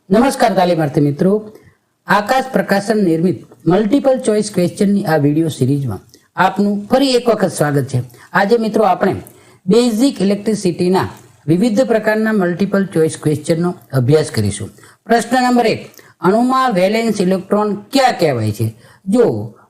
નમસ્કાર તાલીમાર્થી મિત્રો, આકાશ પ્રકાશન નિર્મિત મલ્ટિપલ ચોઇસ ક્વેશ્ચનની આ વિડીયો સિરીઝમાં આપનું ફરી એક વખત સ્વાગત છે. આજે મિત્રો આપણે બેઝિક ઇલેક્ટ્રિસિટીના વિવિધ પ્રકારના મલ્ટિપલ ચોઇસ ક્વેશ્ચનનો અભ્યાસ કરીશું. પ્રશ્ન નંબર 1, અણુમાં વેલેન્સ ઇલેક્ટ્રોન ક્યાં કહેવાય છે? જો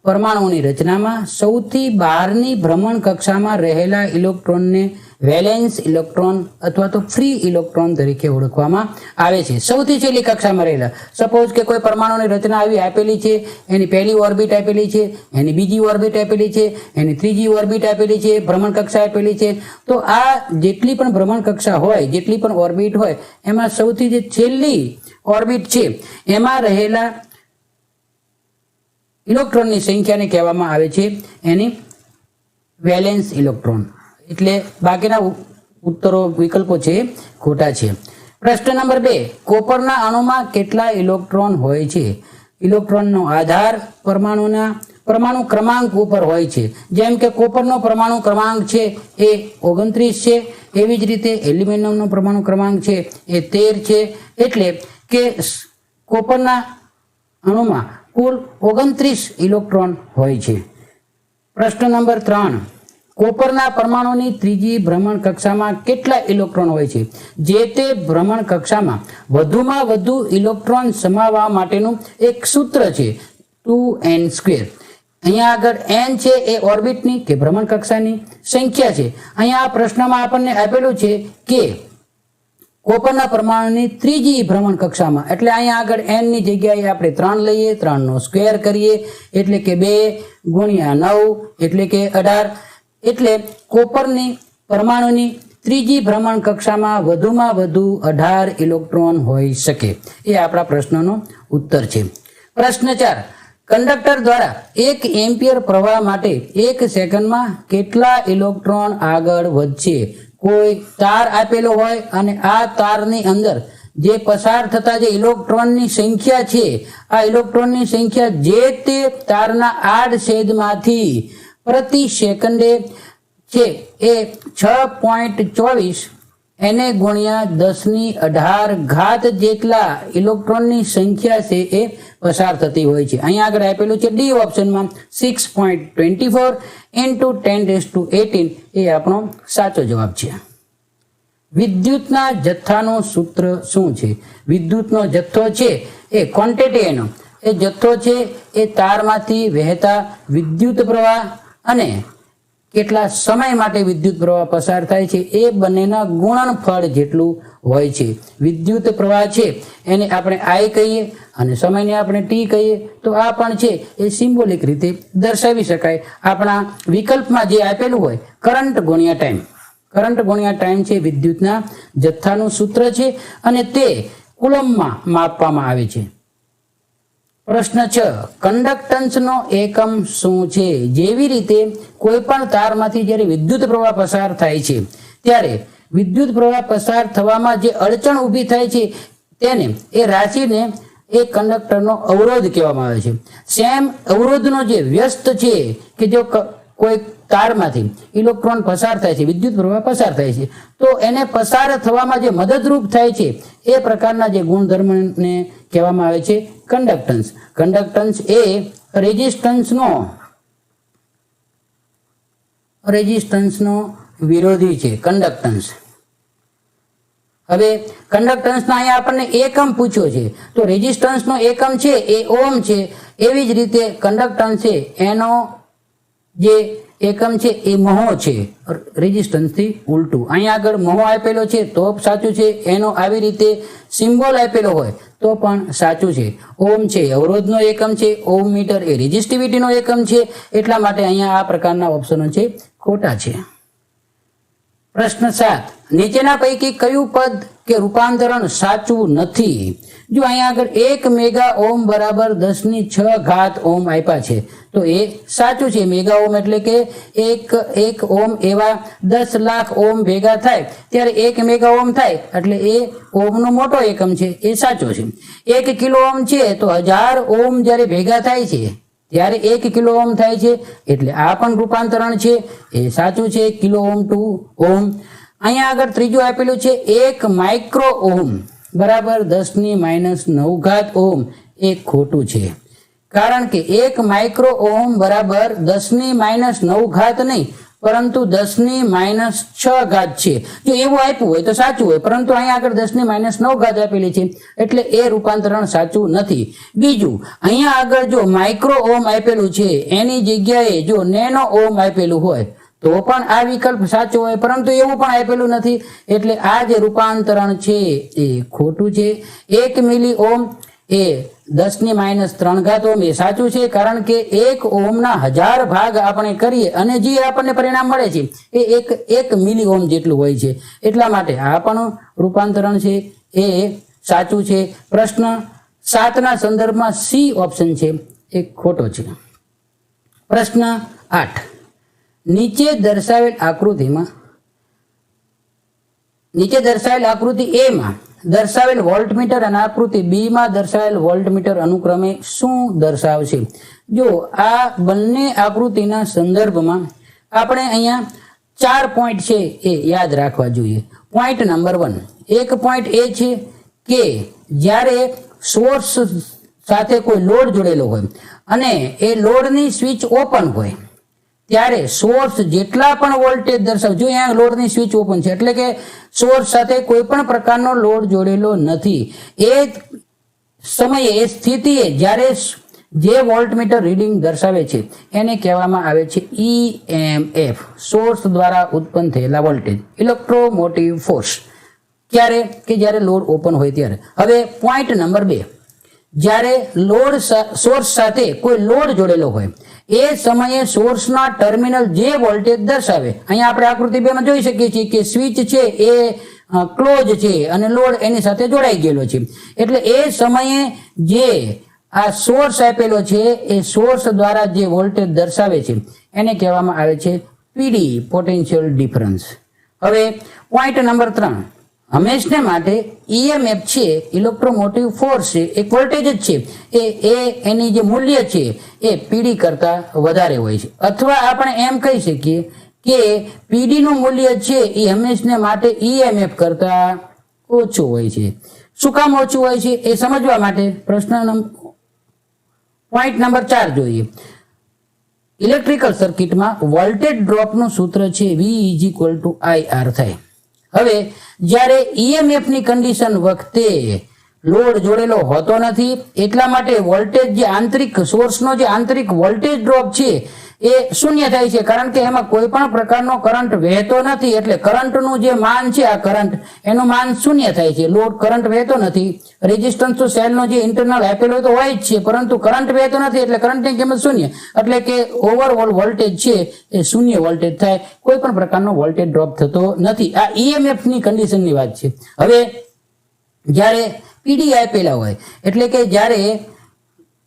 પરમાણુની રચનામાં સૌથી બહારની ભ્રમણ કક્ષામાં રહેલા ઇલેક્ટ્રોનને વેલેન્સ ઇલેક્ટ્રોન અથવા તો ફ્રી ઇલેક્ટ્રોન તરીકે ઓળખવામાં આવે છે. સૌથી છેલ્લી કક્ષામાં રહેલા, સપોઝ કે કોઈ પરમાણુની રચના આવી આપેલી છે, એની પહેલી ઓર્બિટ આપેલી છે, એની બીજી ઓર્બિટ આપેલી છે, એની ત્રીજી ઓર્બિટ આપેલી છે, ભ્રમણ કક્ષા આપેલી છે. તો આ જેટલી પણ ભ્રમણ કક્ષા હોય, જેટલી પણ ઓર્બિટ હોય, એમાં સૌથી જે છેલ્લી ઓર્બિટ છે એમાં રહેલા ઇલેક્ટ્રોનની સંખ્યાને કહેવામાં આવે છે એની વેલેન્સ ઇલેક્ટ્રોન. એટલે બાકીના ઉત્તરો વિકલ્પો છે ખોટા છે. પ્રશ્ન નંબર 2, કોપરના અણુમાં કેટલા ઇલેક્ટ્રોન હોય છે? ઇલેક્ટ્રોનનો આધાર પરમાણુ ક્રમાંક ઉપર હોય છે. જેમ કે કોપરનો પરમાણુ ક્રમાંક છે એ 29 છે, એવી જ રીતે એલ્યુમિનિયમનો પરમાણુ ક્રમાંક છે એ 13 છે. એટલે કે કોપરના અણુમાં કુલ 29 ઇલેક્ટ્રોન હોય છે. પ્રશ્ન નંબર 3, કોપરના પરમાણુની ત્રીજી ભ્રમણ કક્ષામાં કેટલા ઇલેક્ટ્રોન હોય છે? જે તે ભ્રમણ કક્ષામાં વધુમાં વધુ ઇલેક્ટ્રોન સમાવવા માટેનું એક સૂત્ર છે 2n². અહીંયા આગળ n છે એ ઓર્બિટની કે ભ્રમણ કક્ષાની સંખ્યા છે. અહીંયા આ પ્રશ્નમાં આપણને આપેલું છે કે કોપરના પરમાણુની ત્રીજી ભ્રમણ કક્ષામાં, એટલે અહીંયા આગળ n ની જગ્યાએ આપણે 3 લઈએ, 3 નો સ્ક્વેર કરીએ એટલે કે 2 × 9 એટલે કે 18. એટલે કોપરની પરમાણુની ત્રીજી ભ્રમણ કક્ષામાં વધુમાં વધુ 18 ઇલેક્ટ્રોન હોઈ શકે. એ આપણા પ્રશ્નનો ઉત્તર છે. પ્રશ્ન 4, કંડક્ટર દ્વારા 1 એમ્પિયર પ્રવાહ માટે 1 સેકન્ડમાં કેટલા ઇલેક્ટ્રોન આગળ વધશે? કોઈ તાર આપેલો હોય અને આ તારની અંદર જે પસાર થતા જે ઇલેક્ટ્રોનની સંખ્યા છે, આ ઇલેક્ટ્રોનની સંખ્યા જે તે તારના આડછેદમાંથી પ્રતિ સેકન્ડે છે એ 6.24 એને ગુણ્યા 1018 જેટલા ઇલેક્ટ્રોનની સંખ્યા છે એ પસાર થતી હોય છે. અહીંયા આગળ આપેલું છે ડી ઓપ્શનમાં 6.24 × 1018 એ આપણો સાચો જવાબ છે. વિદ્યુતના જથ્થાનું સૂત્ર શું છે? વિદ્યુતનો જથ્થો છે એ ક્વોન્ટિટી, એનો એ જથ્થો છે એ તારમાંથી વહેતા વિદ્યુત પ્રવાહ અને કેટલા સમય માટે વિદ્યુત પ્રવાહ પસાર થાય છે એ બંનેના ગુણનફળ જેટલું હોય છે. વિદ્યુત પ્રવાહ છે એને આપણે I કહીએ અને સમયને આપણે T કહીએ. તો આ પણ છે એ સિમ્બોલિક રીતે દર્શાવી શકાય. આપણા વિકલ્પમાં જે આપેલું હોય કરંટ ગુણ્યા ટાઈમ, કરંટ ગુણ્યા ટાઈમ છે વિદ્યુતના જથ્થાનું સૂત્ર છે અને તે કુલમ્બમાં માપવામાં આવે છે. પ્રશ્ન 6, કંડક્ટન્સનો એકમ શું છે? જેવી રીતે કોઈ પણ તારમાંથી જ્યારે વિદ્યુત પ્રવાહ પસાર થાય છે ત્યારે વિદ્યુત પ્રવાહ પસાર થવામાં જે અડચણ ઊભી થાય છે તેને એ રાશિને એ કંડક્ટરનો અવરોધ કહેવામાં આવે છે. સેમ અવરોધનો જે વ્યસ્ત છે કે જો કોઈ તારમાંથી ઇલેક્ટ્રોન પસાર થાય છે, વિદ્યુત પ્રવાહ પસાર થાય છે, તો એને પસાર થવામાં જે મદદરૂપ થાય છે એ પ્રકારના જે ગુણધર્મને કહેવામાં આવે છે કંડક્ટન્સ. કંડક્ટન્સ એ રેઝિસ્ટન્સનો વિરોધી છે, કંડક્ટન્સ. હવે કંડક્ટન્સના અહીંયા આપણને એકમ પૂછ્યો છે, તો રેઝિસ્ટન્સનો એકમ છે એ ઓહમ છે. એવી જ રીતે કંડક્ટન્સ છે એનો જે એકમ છે એ મહો છે, રેઝિસ્ટન્સથી ઉલટું. અહીંયા આગળ મહો આપેલો છે તો સાચું છે, એનો આવી રીતે સિમ્બોલ આપેલો હોય તો પણ સાચું છે. ઓહમ છે અવરોધનો એકમ છે, ઓહમ મીટર એ રેઝિસ્ટિવિટીનો એકમ છે. એટલા માટે અહીંયા આ પ્રકારના ઓપ્શનો છે ખોટા છે. પ્રશ્ન 7, નીચેના પૈકી કયું પદ કે રૂપાંતરણ સાચું નથી? જો અહીંયા આગળ 1 મેગા ઓહમ બરાબર 10⁶ ઓહમ આપ્યા છે તો એ સાચું છે. મેગા ઓહમ એટલે કે એક ઓહમ એવા 10 લાખ ઓહમ ભેગા થાય ત્યારે 1 મેગા ઓહમ થાય, એટલે એ ઓહમનો મોટો એકમ છે, એ સાચો છે. 1 કિલો ઓહમ છે તો 1000 ઓહમ જ્યારે ભેગા થાય છે ત્યારે 1 કિલો ઓહમ થાય છે, એટલે આ પણ રૂપાંતરણ છે, એ સાચું છે. Kilo ohm to ohm. અહીંયા આગળ ત્રીજું આપેલું છે 1 માઇક્રો ઓહમ. બરાબર 10⁻⁹ ઓહમ એ ખોટું છે, કારણ કે 1 માઇક્રો ઓહમ બરાબર 10⁻⁹ નહીં પરંતુ 10⁻⁶ છે. જો એવું આપ્યું હોય તો સાચું હોય, પરંતુ અહીંયા આગળ 10⁻⁹ આપેલી છે એટલે એ રૂપાંતરણ સાચું નથી. બીજું, અહીંયા આગળ જો માઇક્રો ઓહમ આપેલું છે એની જગ્યાએ જો નેનો ઓહમ આપેલું હોય તો પણ આ વિકલ્પ સાચો હોય, પરંતુ એવું પણ આપેલું નથી એટલે આ જે રૂપાંતરણ છે એ ખોટું છે. 1 મિલી ઓહમ એ 10⁻³ ઓહમ એ સાચું છે, કારણ કે 1 ઓહમના 1000 ભાગ આપણે કરીએ અને જે આપણને પરિણામ મળે છે એ 1 મિલી ઓહમ જેટલું હોય છે, એટલા માટે આ પણ રૂપાંતરણ છે એ સાચું છે. પ્રશ્ન 7ના સંદર્ભમાં સી ઓપ્શન છે એ ખોટો છે. પ્રશ્ન 8, નીચે દર્શાવેલ આકૃતિ A માં દર્શાવેલ વોલ્ટમીટર અને આકૃતિ B માં દર્શાવેલ વોલ્ટમીટર અનુક્રમે શું દર્શાવશે? જો આ બંને આકૃતિના સંદર્ભમાં આપણે અહીંયા 4 પોઈન્ટ છે એ યાદ રાખવા જોઈએ. પોઈન્ટ નંબર 1, એક પોઈન્ટ એ છે કે જ્યારે સોર્સ સાથે કોઈ લોડ જોડેલો હોય અને એ લોડની સ્વિચ ઓપન હોય ત્યારે સોર્સ જેટલા પણ વોલ્ટેજ દર્શાવે, જો અહીંયા લોડની સ્વિચ ઓપન છે એટલે કે સોર્સ સાથે કોઈ પણ પ્રકારનો લોડ જોડેલો નથી, એ સમયે એ સ્થિતિએ જ્યારે જે વોલ્ટમીટર રીડિંગ દર્શાવે છે એને કહેવામાં આવે છે EMF, સોર્સ દ્વારા ઉત્પન્ન થયેલા વોલ્ટેજ, ઇલેક્ટ્રોમોટિવ ફોર્સ. ક્યારે? કે જ્યારે લોડ ઓપન હોય ત્યારે. હવે પોઈન્ટ નંબર 2, જ્યારે સોર્સ સાથે કોઈ લોડ જોડેલો હોય એ સમયે સોર્સના ટર્મિનલ જે વોલ્ટેજ દર્શાવે, અહીંયા આપણે આકૃતિ 2 માં જોઈ શકીએ છીએ કે સ્વિચ છે એ ક્લોઝ છે અને લોડ એની સાથે જોડાઈ ગયેલો છે, એટલે એ સમયે જે આ સોર્સ આપેલો છે એ સોર્સ દ્વારા જે વોલ્ટેજ દર્શાવે છે એને કહેવામાં આવે છે PD, પોટેન્શિયલ ડિફરન્સ. હવે પોઈન્ટ નંબર 3, હંમેશને માટે EMF છે, ઇલેક્ટ્રોમોટિવ ફોર્સ છે, એક વોલ્ટેજ જ છે એ એની જે મૂલ્ય છે એ PD કરતાં વધારે હોય છે, અથવા આપણે એમ કહી શકીએ કે PD નું મૂલ્ય છે એ હંમેશને માટે EMF કરતાં ઓછું હોય છે. શું કામ ઓછું હોય છે એ સમજવા માટે પોઈન્ટ નંબર 4 જોઈએ. ઇલેક્ટ્રિકલ સર્કિટમાં વોલ્ટેજ ડ્રોપનું સૂત્ર છે V = IR થાય. હવે જ્યારે EMF ની કન્ડિશન વખતે લોડ જોડેલો હોતો નથી, એટલા માટે વોલ્ટેજ જે આંતરિક સોર્સનો જે આંતરિક વોલ્ટેજ ડ્રોપ છે એ શૂન્ય થાય છે, કારણ કે એમાં કોઈ પણ પ્રકારનો કરંટ વહેતો નથી, એટલે કરંટનું જે માન છે આ કરંટ એનું માન શૂન્ય થાય છે. લોડ કરંટ વહેતો નથી, રેઝિસ્ટન્સ તો સેલનો જે ઇન્ટરનલ આપેલો તો હોય જ છે, પરંતુ કરંટ વહેતો નથી એટલે કરંટની કિંમત શૂન્ય, એટલે કે ઓવરઓલ વોલ્ટેજ છે એ શૂન્ય વોલ્ટેજ થાય, કોઈ પણ પ્રકારનો વોલ્ટેજ ડ્રોપ થતો નથી. આ EMF ની કન્ડિશનની વાત છે. હવે જ્યારે PD આપેલા હોય એટલે કે જ્યારે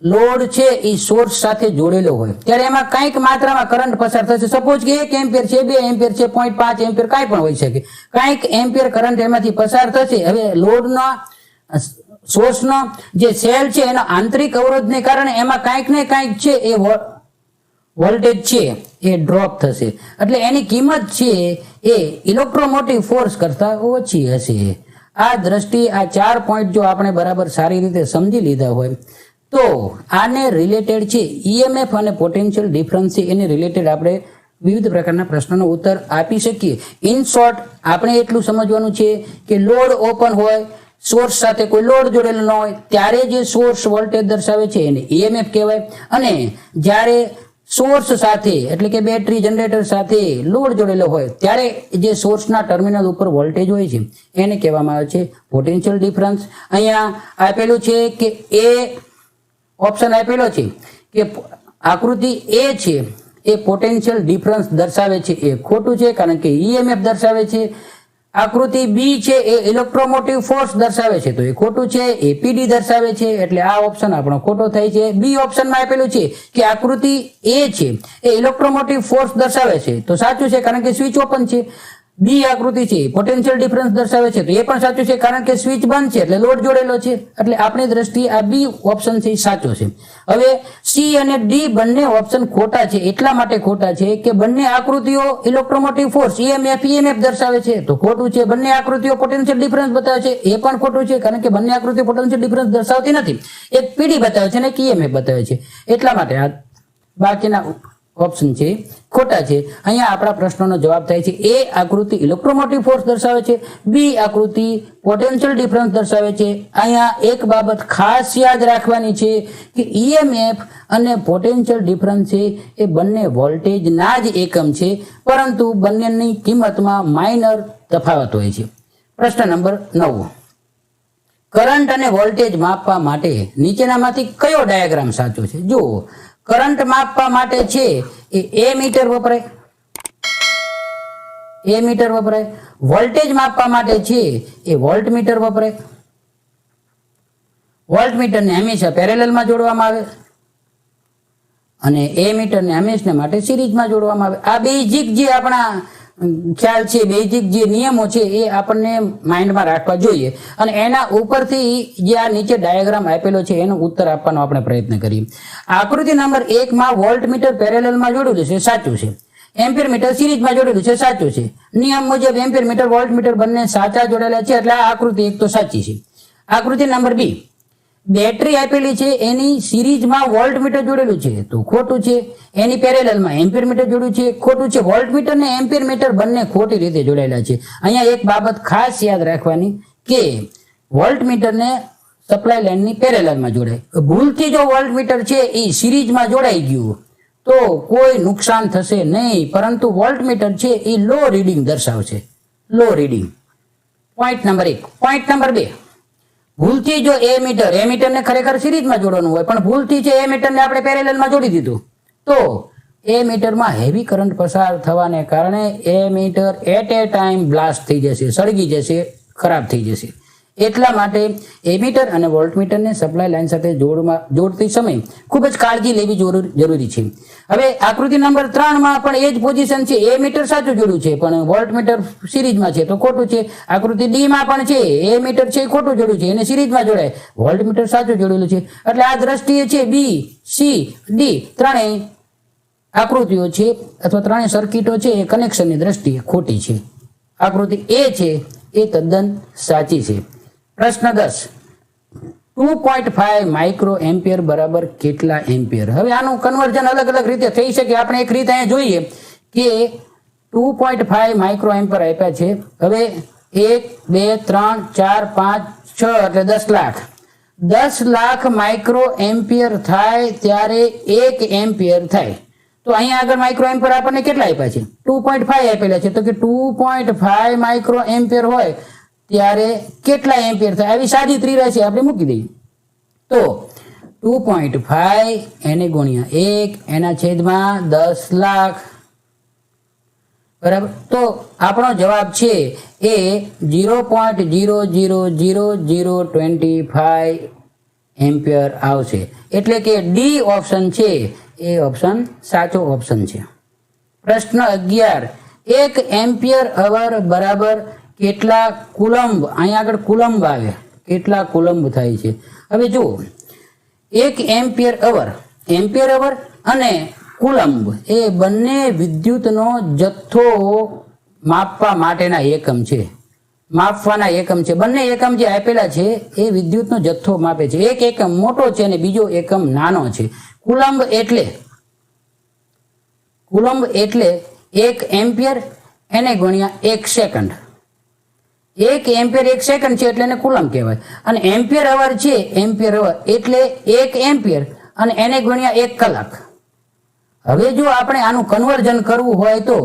લોડ છે એ સોર્સ સાથે જોડેલો હોય ત્યારે એમાં કંઈક માત્રામાં કરંટ પસાર થશે. સપોઝ કે 1 એમ્પિયર છે, 2 એમ્પિયર છે, 0.5 એમ્પિયર કાંઈ પણ હોઈ શકે, કંઈક એમ્પિયર કરંટ એમાંથી પસાર થશે. હવે લોડનો સોર્સનો જે સેલ છે એનો આંતરિક અવરોધને કારણે એમાં કંઈક ને કંઈક છે એ વોલ્ટેજ છે એ ડ્રોપ થશે, એટલે એની કિંમત છે એ ઇલેક્ટ્રોમોટિવ ફોર્સ કરતાં ઓછી હશે. આ દ્રષ્ટિએ આ 4 પોઈન્ટ જો આપણે બરાબર સારી રીતે સમજી લીધા હોય તો આને રિલેટેડ છે EMF અને પોટેન્શિયલ ડિફરન્સ છે એને રિલેટેડ આપણે વિવિધ પ્રકારના પ્રશ્નોનો ઉત્તર આપી શકીએ. ઇન શોર્ટ આપણે એટલું સમજવાનું છે કે લોડ ઓપન હોય, સોર્સ સાથે કોઈ લોડ જોડેલો ન હોય ત્યારે જે સોર્સ વોલ્ટેજ દર્શાવે છે એને EMF કહેવાય, અને જ્યારે સોર્સ સાથે એટલે કે બેટરી જનરેટર સાથે લોડ જોડેલો હોય ત્યારે જે સોર્સના ટર્મિનલ ઉપર વોલ્ટેજ હોય છે એને કહેવામાં આવે છે પોટેન્શિયલ ડિફરન્સ. અહીંયા આપેલું છે કે એ ઓપ્શન આપેલો છે કે આકૃતિ A છે એ પોટેન્શિયલ ડિફરન્સ દર્શાવે છે એ ખોટું છે, કારણ કે EMF દર્શાવે છે. આકૃતિ B છે એ ઇલેક્ટ્રોમોટિવ ફોર્સ દર્શાવે છે તો એ ખોટું છે, એ PD દર્શાવે છે એટલે આ ઓપ્શન આપણો ખોટો થાય છે. B ઓપ્શનમાં આપેલું છે કે આકૃતિ A છે એ ઇલેક્ટ્રોમોટિવ ફોર્સ દર્શાવે છે તો સાચું છે, કારણ કે સ્વિચ ઓપન છે. બી આકૃતિ છે પોટેન્શિયલ ડિફરન્સ દર્શાવે છે, તો એ પણ સાચું છે કારણ કે સ્વિચ બંધ છે એટલે લોડ જોડેલો છે, એટલે આપણી દ્રષ્ટિએ આ બી ઓપ્શન છે એ સાચો છે. હવે સી અને ડી બંને ઓપ્શન ખોટા છે. એટલા માટે ખોટા છે કે બંને આકૃતિઓ ઇલેક્ટ્રોમોટિવ ફોર્સ ઈએમએફ દર્શાવે છે, તો ખોટું છે. બંને આકૃતિઓ પોટેન્શિયલ ડિફરન્સ બતાવે છે, એ પણ ખોટું છે કારણ કે બંને આકૃતિઓ પોટેન્શિયલ ડિફરન્સ દર્શાવતી નથી. એક પીડી બતાવે છે અને એક ઈએમએફ બતાવે છે. એટલા માટે આ બાકીના ઓપ્શન છે ખોટા છે. અહીંયા આપણા પ્રશ્નનો જવાબ થાય છે એ આકૃતિ ઇલેક્ટ્રોમોટિવ ફોર્સ દર્શાવે છે, બી આકૃતિ પોટેન્શિયલ ડિફરન્સ દર્શાવે છે. અહીંયા એક બાબત ખાસ યાદ રાખવાની છે કે ઈએમએફ અને પોટેન્શિયલ ડિફરન્સ છે એ બંને વોલ્ટેજના જ એકમ છે, પરંતુ બંનેની કિંમતમાં માઇનર તફાવત હોય છે. પ્રશ્ન નંબર 9, કરંટ અને વોલ્ટેજ માપવા માટે નીચેનામાંથી કયો ડાયાગ્રામ સાચો છે? જુઓ, કરંટ માપવા માટે છે એ મીટર વપરાય, એ મીટર વપરાય. વોલ્ટેજ માપવા માટે છે એ વોલ્ટ મીટર વપરાય. વોલ્ટ મીટરને હંમેશા પેરેલલમાં જોડવામાં આવે અને એ મીટરને હંમેશા માટે સિરીઝમાં જોડવામાં આવે. આ બેઝિક જે આપણા ખ્યાલ છે, બેઝિક જે નિયમો છે એ આપણને માઇન્ડમાં રાખવા જોઈએ અને એના ઉપરથી જે આ નીચે ડાયાગ્રામ આપેલો છે એનો ઉત્તર આપવાનો આપણે પ્રયત્ન કરીએ. આકૃતિ નંબર 1 માં વોલ્ટ મીટર પેરેલલમાં જોડેલું છે, સાચું છે. એમ્પિયર મીટર સિરીઝમાં જોડેલું છે, સાચું છે. નિયમ મુજબ એમ્પિયર મીટર વોલ્ટ મીટર બંને સાચા જોડેલા છે, એટલે આ આકૃતિ 1 તો સાચી છે. આકૃતિ નંબર 2, બેટરી આપેલી છે એની સિરીઝમાં વોલ્ટ મીટર જોડેલું છે, તો ખોટું છે. એની પેરેલલમાં એમ્પિયર મીટર જોડ્યું છે, ખોટું છે. વોલ્ટ મીટર ને એમ્પિયર મીટર બંને ખોટી રીતે જોડાયેલા છે. અહીંયા એક બાબત ખાસ યાદ રાખવાની કે વોલ્ટ મીટરને સપ્લાય લાઇનની પેરેલલમાં જોડાય. ભૂલથી જો વોલ્ટ મીટર છે એ સિરીઝમાં જોડાઈ ગયું તો કોઈ નુકસાન થશે નહીં, પરંતુ વોલ્ટ મીટર છે એ લો રીડિંગ દર્શાવશે, low reading. Point number 1. Point number 2, ભૂલથી જો એ મીટરને ખરેખર સિરીઝમાં જોડવાનું હોય પણ ભૂલથી છે એ મીટરને આપણે પેરેલલમાં જોડી દીધું તો એ મીટરમાં હેવી કરંટ પસાર થવાને કારણે એ meter at a time blast થઈ જશે, સળગી જશે, ખરાબ થઈ જશે. એટલા માટે એમીટર અને વોલ્ટમીટરને સપ્લાય લાઇન સાથે જોડતી સમય ખૂબ જ કાળજી લેવી જરૂરી છે. હવે આકૃતિ નંબર 3 માં પણ એ જ પોઝિશન છે. એ મીટર સાચું જોડ્યું છે પણ વોલ્ટમીટર સિરીઝમાં છે, તો ખોટું છે. આકૃતિ ડી માં પણ છે, એ મીટર છે ખોટું જોડ્યું છે, એને સિરીઝમાં જોડાય, વોલ્ટમીટર સાચું જોડેલું છે. એટલે આ દ્રષ્ટિએ છે બી, સી, ડી ત્રણેય આકૃતિઓ છે અથવા ત્રણેય સર્કિટો છે એ કનેક્શનની દ્રષ્ટિએ ખોટી છે. આકૃતિ એ છે એ તદ્દન સાચી છે. પ્રશ્ન 10, 2.5 માઇક્રો એમ્પિયર બરાબર કેટલા એમ્પિયર? હવે આનું કન્વર્ઝન અલગ અલગ રીતે થઈ શકે. આપણે એક રીત અહીંયા જોઈએ કે 2.5 માઇક્રો એમ્પિયર આપ્યા છે. હવે 1, 2, 3, 4, 5, 6 એટલે 10 લાખ. 10 લાખ માઇક્રો એમ્પિયર થાય ત્યારે 1 એમ્પિયર થાય. તો અહીંયા આગળ માઇક્રો એમ્પિયર આપણને કેટલા આપ્યા છે? 2.5 આપેલા છે, તો કે 2.5 માઇક્રો એમ્પિયર હોય ત્યારે કેટલા એમ્પિયર થાય? આવી સાદી ત્રિરાશી આપણે મૂકી દઈએ તો 2.5 એને ગુણ્યા 1 એના છેદમાં 10 લાખ બરાબર. તો આપણો જવાબ છે એ 0.000025 એમ્પિયર આવશે. એટલે કે ડી ઓપ્શન છે એ ઓપ્શન સાચો ઓપ્શન છે. પ્રશ્ન 11, 1 એમ્પિયર અવર બરાબર કેટલા કુલંબ? અહીંયા આગળ કુલંબ આવે, કેટલા કુલંબ થાય છે? હવે જુઓ, 1 એમ્પિયર અવર અને કુલંબ એ બંને વિદ્યુતનો જથ્થો માપવા માટેના એકમ છે, માપવાના એકમ છે. બંને એકમ જે આપેલા છે એ વિદ્યુતનો જથ્થો માપે છે. એક એકમ મોટો છે અને બીજો એકમ નાનો છે. કુલંબ એટલે 1 એમ્પિયર એને ગુણ્યા 1 સેકન્ડ. 1 એમ્પિયર 1 સેકન્ડ છે એટલે એને કુલંબ કહેવાય. અને એમ્પિયર અવર છે, એમ્પિયર અવર એટલે 1 એમ્પિયર અને એને ગુણ્યા 1 કલાક. હવે જો આપણે આનું કન્વર્ઝન કરવું હોય તો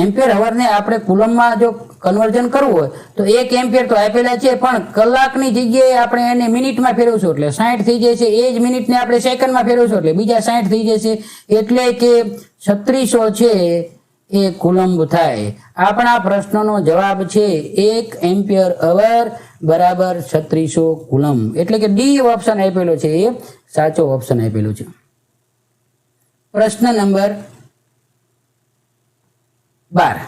એમ્પિયર અવરને આપણે કુલંબમાં જો કન્વર્ઝન કરવું હોય તો 1 એમ્પિયર તો આપેલા છે પણ કલાકની જગ્યાએ આપણે એને મિનિટમાં ફેરવશું એટલે 60 થઈ જશે. એ જ મિનિટને આપણે સેકન્ડમાં ફેરવશું એટલે બીજા 60 થઈ જશે. એટલે કે 3600 છે એ કુલંબ થાય. આપણા પ્રશ્નનો જવાબ છે 1 એમ્પિયર અવર બરાબર 3600 કુલંબ. એટલે કે ડી ઓપ્શન આપેલો છે એ સાચો ઓપ્શન આપેલો છે. પ્રશ્ન નંબર 12,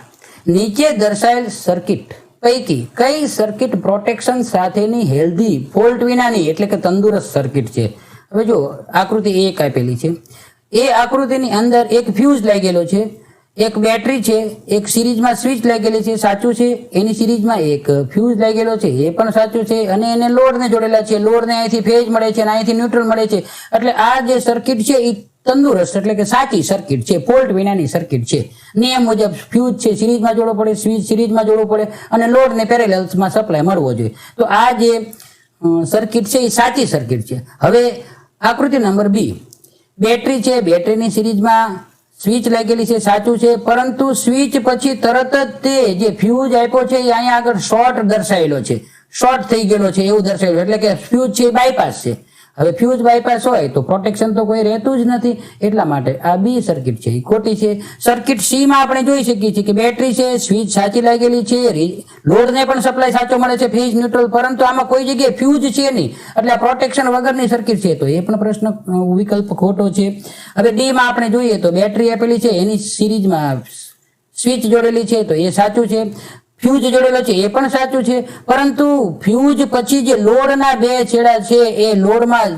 નીચે દર્શાવેલ સર્કિટ પૈકી કઈ સર્કિટ પ્રોટેક્શન સાથેની હેલ્ધી ફોલ્ટ વિનાની એટલે કે તંદુરસ્ત સર્કિટ છે? હવે જો આકૃતિ એક આપેલી છે, એ આકૃતિની અંદર એક ફ્યુઝ લાગેલો છે, એક બેટરી છે, એક સિરીઝમાં સ્વિચ લાગેલી છે, સાચું છે. એની સિરીઝમાં એક ફ્યુઝ લાગેલો છે, એ પણ સાચું છે. અને એને લોડને જોડેલા છે, લોડને અહીંથી ફેઝ મળે છે અને અહીંથી ન્યુટ્રલ મળે છે. એટલે આ જે સર્કિટ છે એ તંદુરસ્ત એટલે કે સાચી સર્કિટ છે, ફોલ્ટ વિનાની સર્કિટ છે. નિયમ મુજબ ફ્યુઝ છે સિરીઝમાં જોડવો પડે, સ્વિચ સિરીઝમાં જોડવું પડે અને લોડને પેરેલલ્સમાં સપ્લાય મળવો જોઈએ. તો આ જે સર્કિટ છે એ સાચી સર્કિટ છે. હવે આકૃતિ નંબર બી, બેટરી છે, બેટરીની સિરીઝમાં સ્વિચ લાગેલી છે, સાચું છે. પરંતુ સ્વિચ પછી તરત જ તે જે ફ્યુઝ આપ્યો છે એ અહીંયા આગળ શોર્ટ દર્શાવેલો છે, શોર્ટ થઈ ગયેલો છે એવું દર્શાવેલું, એટલે કે ફ્યુઝ છે એ બાયપાસ છે. હવે ફ્યુઝ બાયપાસ હોય તો પ્રોટેક્શન તો કોઈ રહેતું જ નથી, એટલા માટે આ બી સર્કિટ છે એ ખોટી છે. સર્કિટ સી માં આપણે જોઈ શકીએ છીએ કે બેટરી છે, સ્વિચ સાચી લાગેલી છે, લોડને પણ સપ્લાય સાચો મળે છે, ફેઝ ન્યુટ્રલ, પરંતુ આમાં કોઈ જગ્યાએ ફ્યુઝ છે નહીં, એટલે આ પ્રોટેક્શન વગરની સર્કિટ છે, તો એ પણ પ્રશ્ન વિકલ્પ ખોટો છે. હવે ડી માં આપણે જોઈએ તો બેટરી આપેલી છે, એની સિરીઝમાં સ્વિચ જોડેલી છે, તો એ સાચું છે. ફ્યુઝ જોડેલો છે એ પણ સાચું છે, પરંતુ ફ્યુઝ પછી જે લોડના બે છેડા છે એ લોડમાં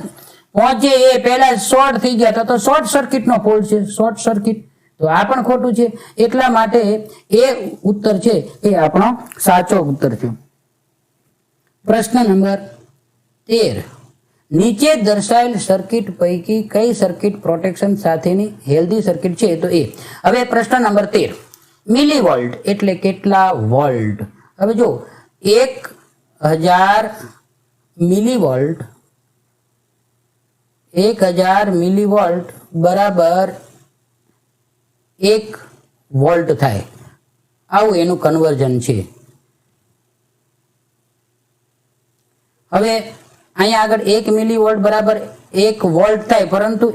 પહોંચે એ પહેલા શોર્ટ થઈ ગયા તો શોર્ટ સર્કિટનો ફોલ્ટ છે, શોર્ટ સર્કિટ. તો આ પણ ખોટું છે, એટલા માટે એ ઉત્તર છે એ આપણો સાચો ઉત્તર છે. પ્રશ્ન નંબર 13, નીચે દર્શાવેલ સર્કિટ પૈકી કઈ સર્કિટ પ્રોટેક્શન સાથેની હેલ્ધી સર્કિટ છે? તો એ. હવે પ્રશ્ન નંબર 13, મિલીવોલ્ટ એટલે કેટલા વોલ્ટ? હવે જો 1000 મિલીવોલ્ટ, 1000 મિલીવોલ્ટ બરાબર 1 વોલ્ટ થાય, આવું એનું કન્વર્ઝન છે. હવે અહીંયા આગળ 1 મિલીવોલ્ટ બરાબર 1 વોલ્ટ થાય, પરંતુ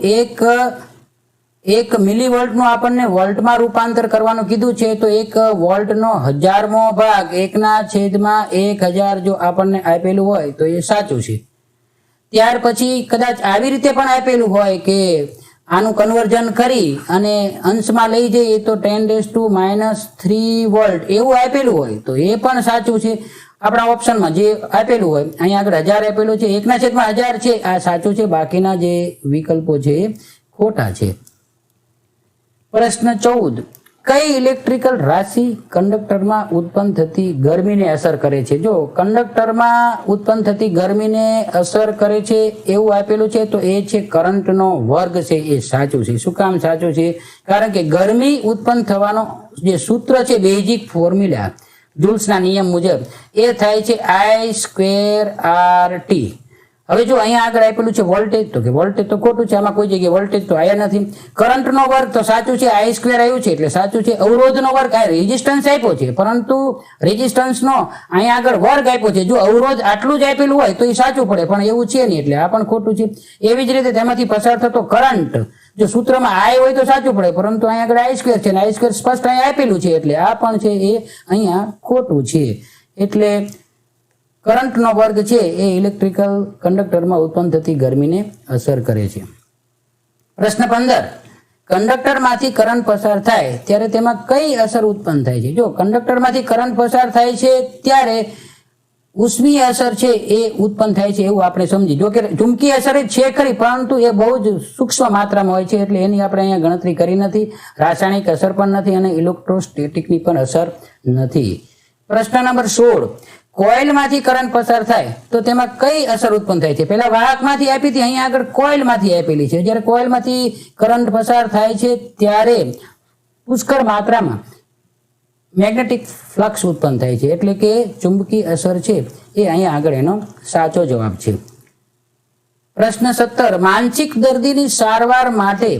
એક મિલીવોલ્ટનું આપણને વોલ્ટમાં રૂપાંતર કરવાનું કીધું છે, તો 1 વોલ્ટનો 1000મો ભાગ 1/1000 જો આપણને આપેલું હોય તો એ સાચું છે. ત્યાર પછી કદાચ આવી રીતે પણ આપેલું હોય કે આનું કન્વર્ઝન કરી અને અંશમાં લઈ જઈએ તો 10⁻³ વોલ્ટ એવું આપેલું હોય તો એ પણ સાચું છે. આપણા ઓપ્શનમાં જે આપેલું હોય, અહીંયા આગળ 1000 આપેલું છે, 1/1000 છે, આ સાચું છે. બાકીના જે વિકલ્પો છે એ ખોટા છે. પ્રશ્ન 14, કઈ ઇલેક્ટ્રિકલ રાશિ કંડક્ટરમાં ઉત્પન્ન થતી ગરમીને અસર કરે છે? જો કંડક્ટરમાં ઉત્પન્ન થતી ગરમીને અસર કરે છે એવું આપેલું છે તો એ છે કરંટનો વર્ગ છે, એ સાચું છે. શું કામ સાચું છે? કારણ કે ગરમી ઉત્પન્ન થવાનો જે સૂત્ર છે, બેઝિક ફોર્મ્યુલા જુલ્સના નિયમ મુજબ, એ થાય છે I²RT. હવે જો અહીંયા આગળ આપેલું છે વોલ્ટેજ, તો કે વોલ્ટેજ તો ખોટું છે, આમાં કોઈ જગ્યાએ વોલ્ટેજ તો આયા નથી. કરંટનો વર્ગ તો સાચું છે, I² આવ્યું છે એટલે સાચું છે. અવરોધનો વર્ગ, આ રેઝિસ્ટન્સ આપ્યો છે, પરંતુ રેઝિસ્ટન્સનો અહીંયા આગળ વર્ગ આપ્યો છે. જો અવરોધ આટલું જ આપેલું હોય તો એ સાચું પડે, પણ એવું છે નહીં એટલે આ પણ ખોટું છે. એવી જ રીતે તેમાંથી પસાર થતો કરંટ, જો સૂત્રમાં I હોય તો સાચું પડે, પરંતુ અહીંયા આગળ I² છે અને I² સ્પષ્ટ અહીંયા આપેલું છે એટલે આ પણ છે એ અહીંયા ખોટું છે. એટલે કરંટનો વર્ગ છે એ ઇલેક્ટ્રિકલ કંડક્ટરમાં ઉત્પન્ન થતી ગરમીને અસર કરે છે. પ્રશ્ન 15, કંડક્ટરમાંથી કરંટ પસાર થાય ત્યારે તેમાં કઈ અસર ઉત્પન્ન થાય છે? જો કંડક્ટરમાંથી કરંટ પસાર થાય છે ત્યારે ઉષ્મીય અસર છે એ ઉત્પન્ન થાય છે એવું આપણે સમજી. જો કે ચુંબકી અસર છે ખરી, પરંતુ એ બહુ જ સૂક્ષ્મ માત્રામાં હોય છે એટલે એની આપણે અહીંયા ગણતરી કરી નથી. રાસાયણિક અસર પણ નથી અને ઇલેક્ટ્રોસ્ટેટિકની પણ અસર નથી. પ્રશ્ન નંબર 16, કોઇલમાંથી કરંટ પસાર થાય તો તેમાં કઈ અસર ઉત્પન્ન થાય છે? પહેલા વાહકમાંથી આપી હતી, અહીંયા આગળ કોઇલમાંથી આપેલી છે. જ્યારે કોઇલમાંથી કરંટ પસાર થાય છે ત્યારે પુષ્કળ માત્રામાં મેગ્નેટિક ફ્લક્સ ઉત્પન્ન થાય છે, એટલે કે ચુંબકી અસર છે એ અહીંયા આગળ એનો સાચો જવાબ છે. પ્રશ્ન 17, માનસિક દર્દીની સારવાર માટે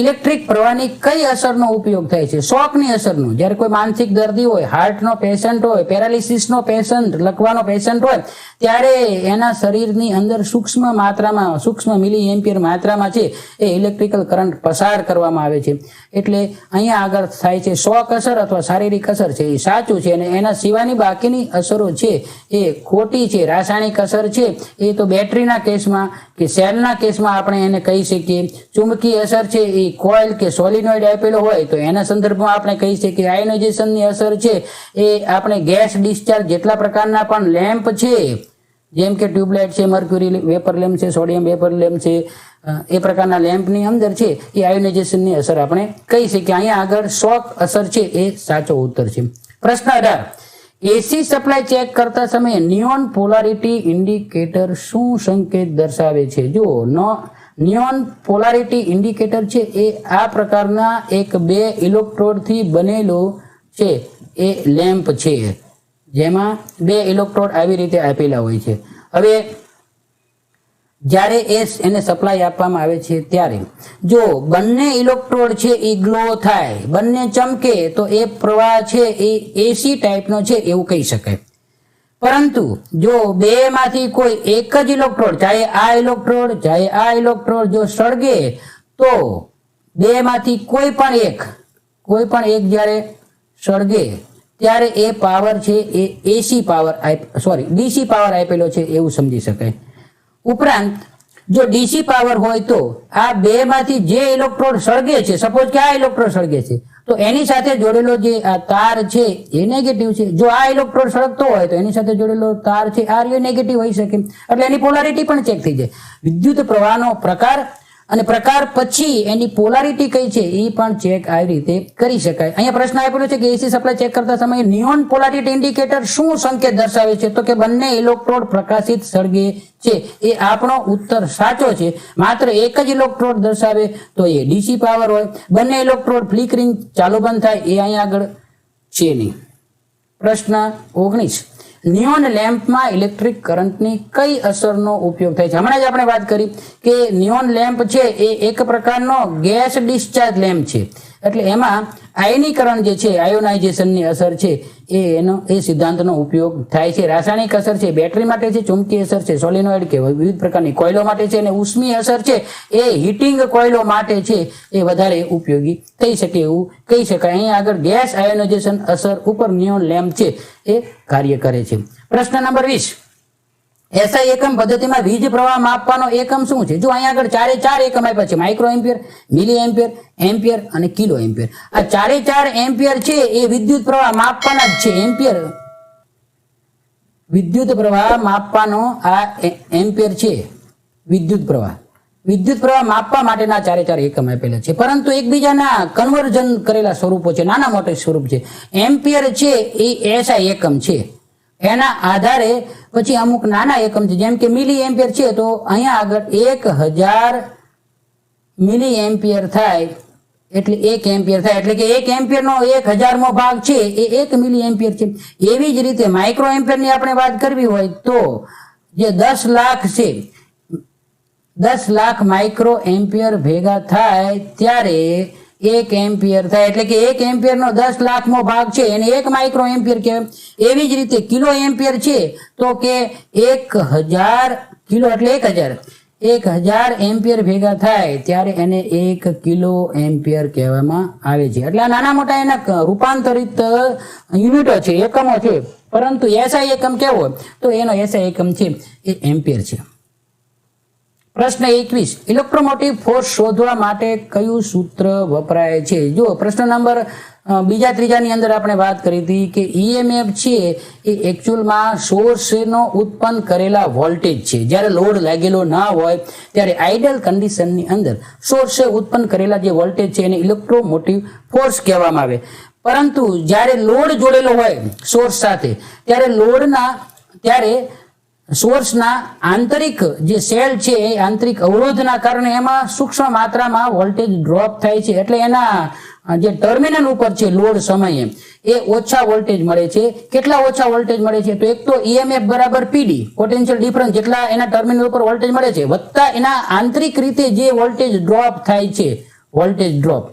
ઇલેક્ટ્રિક પ્રવાહની કઈ અસરનો ઉપયોગ થાય છે? શોકની અસરનો. જ્યારે કોઈ માનસિક દર્દી હોય, હાર્ટનો પેશન્ટ હોય, પેરાલિસિસનો પેશન્ટ, લકવાનો પેશન્ટ હોય, ત્યારે એના શરીરની અંદર સૂક્ષ્મ માત્રામાં, સૂક્ષ્મ મિલી એમ્પિયર માત્રામાં છે એ ઇલેક્ટ્રિકલ કરંટ પસાર કરવામાં આવે છે. એટલે અહીંયા આગળ થાય છે શોક અસર અથવા શારીરિક અસર છે એ સાચું છે, અને એના સિવાયની બાકીની અસરો છે એ ખોટી છે. રાસાયણિક અસર છે એ તો બેટરીના કેસમાં કે સેલના કેસમાં આપણે એને કહી શકીએ ચુંબકીય અસર છે એ કોઇલ કે સોલિનોઇડ આપેલો હોય તો એના સંદર્ભમાં આપણે કહી શકીએ આયોનાઇઝેશનની અસર છે એ આપણે ગેસ ડિસ્ચાર્જ જેટલા પ્રકારના પણ લેમ્પ છે જેમ કે ટ્યુબલાઇટ છે, મર્ક્યુરી વેપર લેમ્પ છે, સોડિયમ વેપર લેમ્પ છે, એ પ્રકારના લેમ્પની અંદર છે એ આયોનાઇઝેશનની અસર આપણે કહી શકીએ. અહીંયા આગળ શોક અસર છે એ સાચો ઉત્તર છે. પ્રશ્ન 18 એસી સપ્લાય ચેક કરતા સમયે નિયોન પોલારિટી ઇન્ડિકેટર શું સંકેત દર્શાવે છે? જુઓ, નિયોન પોલારિટી ઇન્ડિકેટર છે એ આ પ્રકારના એક 2 ઇલેક્ટ્રોડથી બનેલો છે એ લેમ્પ છે જેમાં 2 ઇલેક્ટ્રોડ આવી રીતે આપેલા હોય છે. હવે જ્યારે એને સપ્લાય આપવામાં આવે છે ત્યારે જો બંને ઇલેક્ટ્રોડ છે એ ગ્લો થાય, બંને ચમકે તો એ પ્રવાહ છે એ એસી ટાઈપનો છે એવું કહી શકાય. પરંતુ જો બેમાંથી કોઈ એક જ ઇલેક્ટ્રોડ, ચાહે આ ઇલેક્ટ્રોડ જો સળગે તો બેમાંથી કોઈ પણ એક જ્યારે સળગે ત્યારે એ પાવર છે એ ડીસી પાવર આપેલો છે એવું સમજી શકાય. ઉપરાંત જો ડીસી પાવર હોય તો આ બેમાંથી જે ઇલેક્ટ્રોડ સળગે છે, સપોઝ કે આ ઇલેક્ટ્રોડ સળગે છે તો એની સાથે જોડેલો જે આ તાર છે એ નેગેટિવ છે. જો આ ઇલેક્ટ્રોડ સળગતો હોય તો એની સાથે જોડેલો તાર છે આ નેગેટિવ હોઈ શકે, એટલે એની પોલારિટી પણ ચેક થઈ જાય. વિદ્યુત પ્રવાહનો પ્રકાર અને પ્રકાર પછી એની પોલારિટી કઈ છે એ પણ ચેક આવી રીતે કરી શકાય. અહીંયા પ્રશ્ન આપેલો છે કે એસી સપ્લાય ચેક કરતા સમયે નિયોન પોલારિટી ઇન્ડિકેટર શું સંકેત દર્શાવે છે? તો કે બંને ઇલેક્ટ્રોડ પ્રકાશિત સળગે છે. એ આપણો ઉત્તર સાચો છે. માત્ર એક જ ઇલેક્ટ્રોડ દર્શાવે તો એ ડીસી પાવર હોય, બંને ઇલેક્ટ્રોડ ફ્લિકરિંગ ચાલુ બંધ થાય એ અહીંયા આગળ છે નહીં. પ્રશ્ન 19 નિયોન લેમ્પમાં ઇલેક્ટ્રિક કરંટની કઈ અસરનો ઉપયોગ થાય છે? હમણાં જ આપણે વાત કરી કે નિયોન લેમ્પ છે એ એક પ્રકારનો ગેસ ડિસ્ચાર્જ લેમ્પ છે, એટલે એમાં આયનીકરણ જે છે, આયોનાઇઝેશનની અસર છે એ સિદ્ધાંતનો ઉપયોગ થાય છે. રાસાયણિક અસર છે બેટરી માટે છે, ચુંબકીય અસર છે સોલિનોઇડ કે વિવિધ પ્રકારની કોઇલો માટે છે, અને ઉષ્મીય અસર છે એ હીટિંગ કોઇલો માટે છે એ વધારે ઉપયોગી થઈ શકે એવું કહી શકાય. અહીંયા આગળ ગેસ આયોનાઇઝેશન અસર ઉપર નિયોન લેમ્પ છે એ કાર્ય કરે છે. પ્રશ્ન નંબર 20 એસઆઈ એકમ પદ્ધતિમાં વીજ પ્રવાહ માપવાનો એકમ શું છે? જો અહીંયા આગળ 4 એકમ આપ્યા છે, માઇક્રો એમ્પિયર, મિલી એમ્પિયર, એમ્પિયર અને કિલો એમ્પિયર. આ 4 એમ્પિયર છે એ વિદ્યુત પ્રવાહ માપવાના જ છે. એમ્પિયર વિદ્યુત પ્રવાહ માપવાનો આ એમ્પિયર છે. વિદ્યુત પ્રવાહ માપવા માટેના 4 એકમ આપેલા છે, પરંતુ એકબીજાના કન્વર્ઝન કરેલા સ્વરૂપો છે, નાના મોટા સ્વરૂપ છે. એમ્પિયર છે એ એસઆઈ એકમ છે, એના આધારે પછી અમુક નાના એકમ છે જેમ કે મિલી એમ્પિયર છે તો અહીંયા આગળ 1000 મિલી એમ્પિયર થાય એટલે 1 એમ્પિયર થાય, એટલે કે 1 એમ્પિયરનો 1000મો ભાગ છે એ 1 મિલી એમ્પિયર છે. એવી જ રીતે માઇક્રો એમ્પિયરની આપણે વાત કરવી હોય તો જે 10 લાખ છે, 10 લાખ માઇક્રો એમ્પિયર ભેગા થાય ત્યારે 1 એમ્પિયર થાય, એટલે કે 1 એમ્પિયરનો 10 લાખમો ભાગ છે એને 1 માઇક્રો એમ્પિયર કહેવાય. એવી જ રીતે કિલો એમ્પિયર છે તો કે 1000 કિલો એટલે 1000 એમ્પિયર ભેગા થાય ત્યારે એને 1 કિલો એમ્પિયર કહેવામાં આવે છે. એટલે આ નાના મોટા એના રૂપાંતરિત યુનિટો છે, એકમો છે, પરંતુ એસઆઈ એકમ કેવો તો એનો એસઆઈ એકમ છે એ એમ્પિયર છે. પ્રશ્ન 21 ઇલેક્ટ્રોમોટિવ ફોર્સ શોધવા માટે કયું સૂત્ર વપરાય છે? જો પ્રશ્ન નંબર 2-3 અંદર આપણે વાત કરી હતી કે ઈએમએફ છે એ એકચ્યુઅલમાં સોર્સનો ઉત્પન્ન કરેલા વોલ્ટેજ છે. જ્યારે લોડ લાગેલો ના હોય ત્યારે આઇડલ કન્ડિશનની અંદર સોર્સે ઉત્પન્ન કરેલા જે વોલ્ટેજ છે એને ઇલેક્ટ્રોમોટિવ ફોર્સ કહેવામાં આવે. પરંતુ જ્યારે લોડ જોડેલો હોય સોર્સ સાથે ત્યારે સોર્સના આંતરિક જે સેલ છે એ આંતરિક અવરોધના કારણે એમાં સૂક્ષ્મ માત્રામાં વોલ્ટેજ ડ્રોપ થાય છે, એટલે એના જે ટર્મિનલ ઉપર છે લોડ સમયે એ ઓછા વોલ્ટેજ મળે છે. કેટલા ઓછા વોલ્ટેજ મળે છે? તો એક તો ઈએમએફ બરાબર પીડી, પોટેન્શિયલ ડિફરન્સ, જેટલા એના ટર્મિનલ ઉપર વોલ્ટેજ મળે છે વત્તા એના આંતરિક રીતે જે વોલ્ટેજ ડ્રોપ થાય છે, વોલ્ટેજ ડ્રોપ,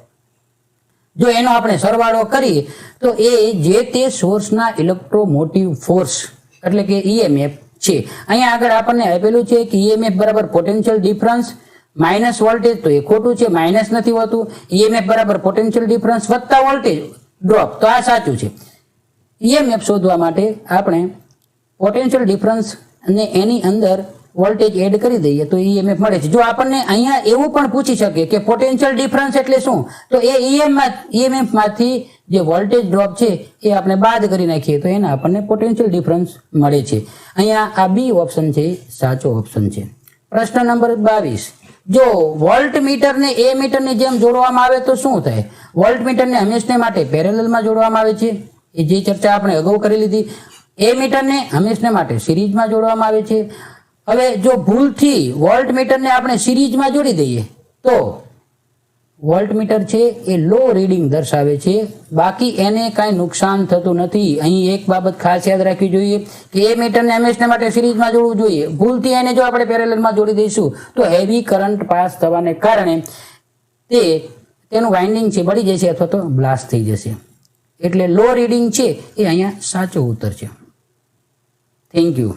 જો એનો આપણે સરવાળો કરીએ તો એ જે તે સોર્સના ઇલેક્ટ્રોમોટિવ ફોર્સ એટલે કે ઈએમએફ છે. અહીંયા આગળ આપણને આપેલું છે કે ઈએમએફ બરાબર પોટેન્શિયલ ડિફરન્સ માઇનસ વોલ્ટેજ, તો એ ખોટું છે, માઇનસ નથી હોતું. ઈએમએફ બરાબર પોટેન્શિયલ ડિફરન્સ વત્તા વોલ્ટેજ ડ્રોપ, તો આ સાચું છે. ઈએમએફ શોધવા માટે આપણે પોટેન્શિયલ ડિફરન્સ અને એની અંદર વોલ્ટેજ એડ કરી દઈએ તો ઈએમએફ મળે છે. જો આપણને અહીંયા એવું પણ પૂછી શકે કે પોટેન્શિયલ ડિફરન્સ એટલે શું, તો એ ઈએમએફ માંથી જે વોલ્ટેજ ડ્રોપ છે એ આપણે બાદ કરી નાખીએ તો એના આપણને પોટેન્શિયલ ડિફરન્સ મળે છે. અહીંયા આ બી ઓપ્શન છે એ સાચો ઓપ્શન છે. પ્રશ્ન નંબર 22, જો વોલ્ટ મીટરને એ મીટરની જેમ જોડવામાં આવે તો શું થાય? વોલ્ટ મીટરને હંમેશને માટે પેરેલલમાં જોડવામાં આવે છે, એ જે ચર્ચા આપણે અગાઉ કરી લીધી. એ મીટરને હંમેશને માટે સિરીઝમાં જોડવામાં આવે છે. હવે જો ભૂલથી વોલ્ટ મીટરને આપણે સિરીઝમાં જોડી દઈએ તો વોલ્ટ મીટર છે એ લો રીડિંગ દર્શાવે છે, બાકી એને કાંઈ નુકસાન થતું નથી. અહીં એક બાબત ખાસ યાદ રાખવી જોઈએ કે એ મીટરને હંમેશને માટે સિરીઝમાં જોડવું જોઈએ. ભૂલથી એને જો આપણે પેરેલલમાં જોડી દઈશું તો હેવી કરંટ પાસ થવાને કારણે તેનું વાઇન્ડિંગ છે બળી જશે અથવા તો બ્લાસ્ટ થઈ જશે. એટલે લો રીડિંગ છે એ અહીંયા સાચો ઉત્તર છે. Thank you.